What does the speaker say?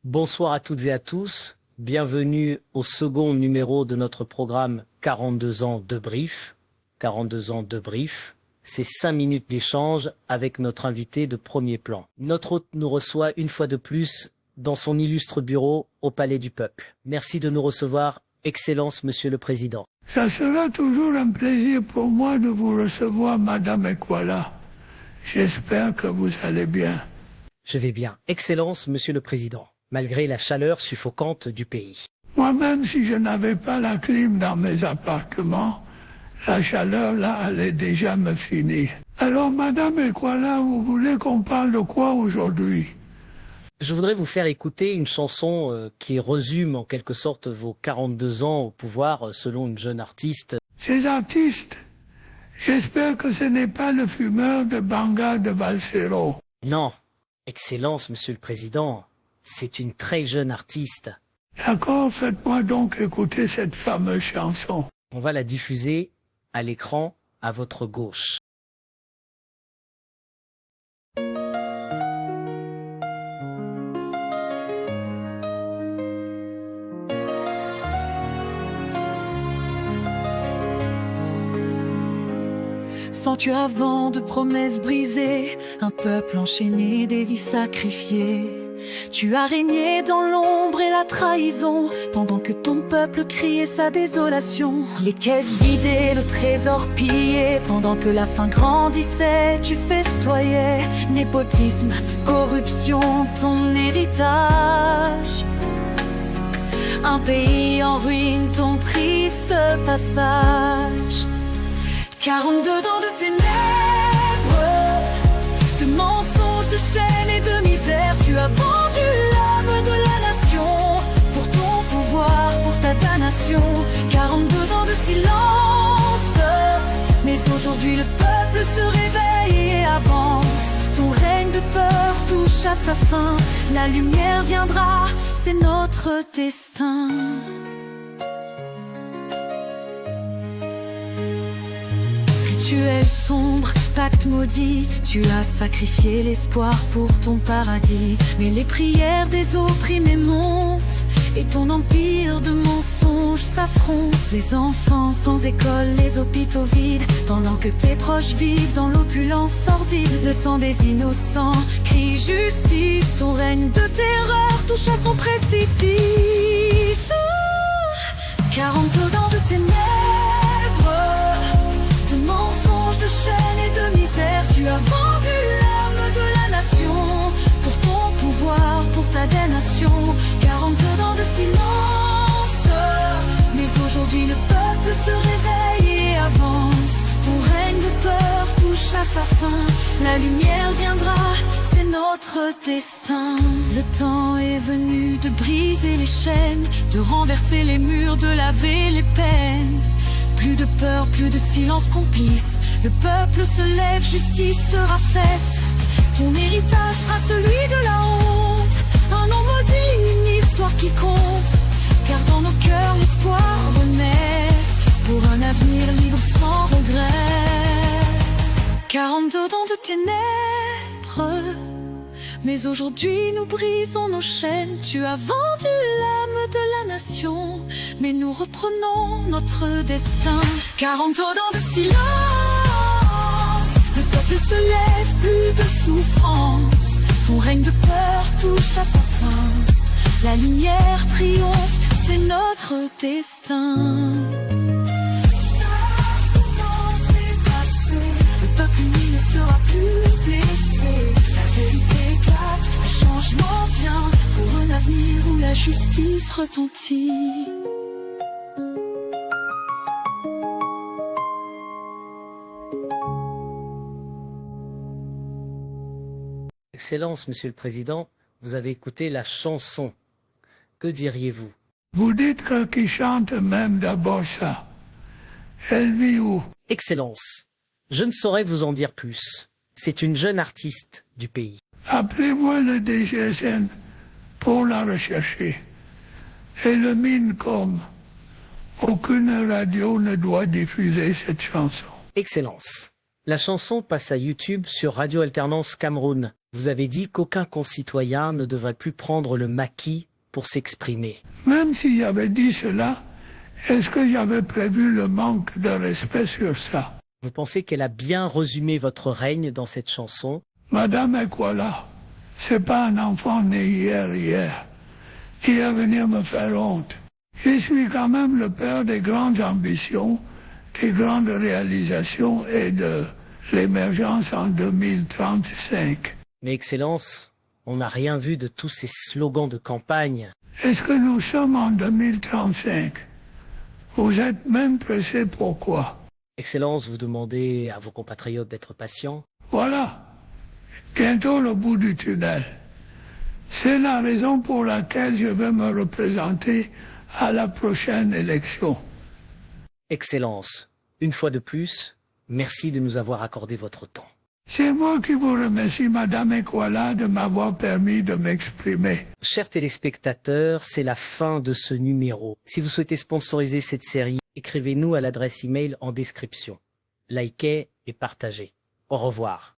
Bonsoir à toutes et à tous, bienvenue au second numéro de notre programme 42 ans de brief. 42 ans de brief, c'est 5 minutes d'échange avec notre invité de premier plan. Notre hôte nous reçoit une fois de plus dans son illustre bureau au Palais du Peuple. Merci de nous recevoir, Excellence Monsieur le Président. Ça sera toujours un plaisir pour moi de vous recevoir, Madame Ekwala. J'espère que vous allez bien. Je vais bien. Excellence Monsieur le Président, malgré la chaleur suffocante du pays. Moi-même, si je n'avais pas la clim dans mes appartements, la chaleur là allait déjà me finir. Alors, Madame Ekwala, vous voulez qu'on parle de quoi aujourd'hui? Je voudrais vous faire écouter une chanson qui résume en quelque sorte vos 42 ans au pouvoir selon une jeune artiste. Ces artistes, j'espère que ce n'est pas le fumeur de Banga de Valsero. Non, Excellence Monsieur le Président, c'est une très jeune artiste. D'accord, faites-moi donc écouter cette fameuse chanson. On va la diffuser à l'écran à votre gauche. Fends-tu avant de promesses brisées, un peuple enchaîné, des vies sacrifiées. Tu as régné dans l'ombre et la trahison, pendant que ton peuple criait sa désolation. Les caisses vidées, le trésor pillé, pendant que la faim grandissait, tu festoyais. Népotisme, corruption, ton héritage. Un pays en ruine, ton triste passage. 42 ans de ténèbres, de mensonges, de chaînes et de misère. Tu as vendu l'âme de la nation, pour ton pouvoir, pour ta damnation. 42 ans de silence, mais aujourd'hui le peuple se réveille et avance. Ton règne de peur touche à sa fin, la lumière viendra, c'est notre destin. Rituel sombre, pacte maudit, tu as sacrifié l'espoir pour ton paradis. Mais les prières des opprimés montent, et ton empire de mensonges s'affronte. Les enfants sans école, les hôpitaux vides, pendant que tes proches vivent dans l'opulence sordide. Le sang des innocents crie justice, ton règne de terreur touche à son précipice. 40 ans de ténèbres, de mensonges, de chaînes et de misère. Tu as vendu l'âme de la nation, pour ton pouvoir, pour ta damnation. 40 ans de silence, mais aujourd'hui le peuple se réveille et avance. Ton règne de peur touche à sa fin, la lumière viendra, c'est notre destin. Le temps est venu de briser les chaînes, de renverser les murs, de laver les peines. Plus de peur, plus de silence complice, le peuple se lève, justice sera faite. Ton héritage sera celui de la honte, un nom maudit, une histoire qui compte. Car dans nos cœurs l'espoir renaît, pour un avenir libre sans regret. 42 ans de ténèbres, mais aujourd'hui nous brisons nos chaînes. Tu as vendu l'âme de la nation, mais nous reprenons notre destin. 40 ans de silence, le peuple se lève, plus de souffrance. Ton règne de peur touche à sa fin, la lumière triomphe, c'est notre destin. Le peuple uni ne sera plus blessé. La vérité éclate, le changement vient, pour un avenir où la justice retentit. Excellence Monsieur le Président, vous avez écouté la chanson. Que diriez-vous? Vous dites que qui chante même d'abord ça. Elle vit où? Excellence, je ne saurais vous en dire plus. C'est une jeune artiste du pays. Appelez-moi le DGSN pour la rechercher. Et le Mincom. Aucune radio ne doit diffuser cette chanson. Excellence, la chanson passe à YouTube sur Radio Alternance Cameroun. Vous avez dit qu'aucun concitoyen ne devrait plus prendre le maquis pour s'exprimer. Même si j'avais dit cela, est-ce que j'avais prévu le manque de respect sur ça? Vous pensez qu'elle a bien résumé votre règne dans cette chanson? Madame Ekwala, c'est pas un enfant né hier, qui va venir me faire honte. Je suis quand même le père des grandes ambitions, des grandes réalisations et de l'émergence en 2035. Mais Excellence, on n'a rien vu de tous ces slogans de campagne. Est-ce que nous sommes en 2035? Vous êtes même pressé pourquoi? Excellence, vous demandez à vos compatriotes d'être patients. Voilà, bientôt le bout du tunnel. C'est la raison pour laquelle je vais me représenter à la prochaine élection. Excellence, une fois de plus, merci de nous avoir accordé votre temps. C'est moi qui vous remercie, Madame Ekwala, de m'avoir permis de m'exprimer. Chers téléspectateurs, c'est la fin de ce numéro. Si vous souhaitez sponsoriser cette série, écrivez-nous à l'adresse email en description. Likez et partagez. Au revoir.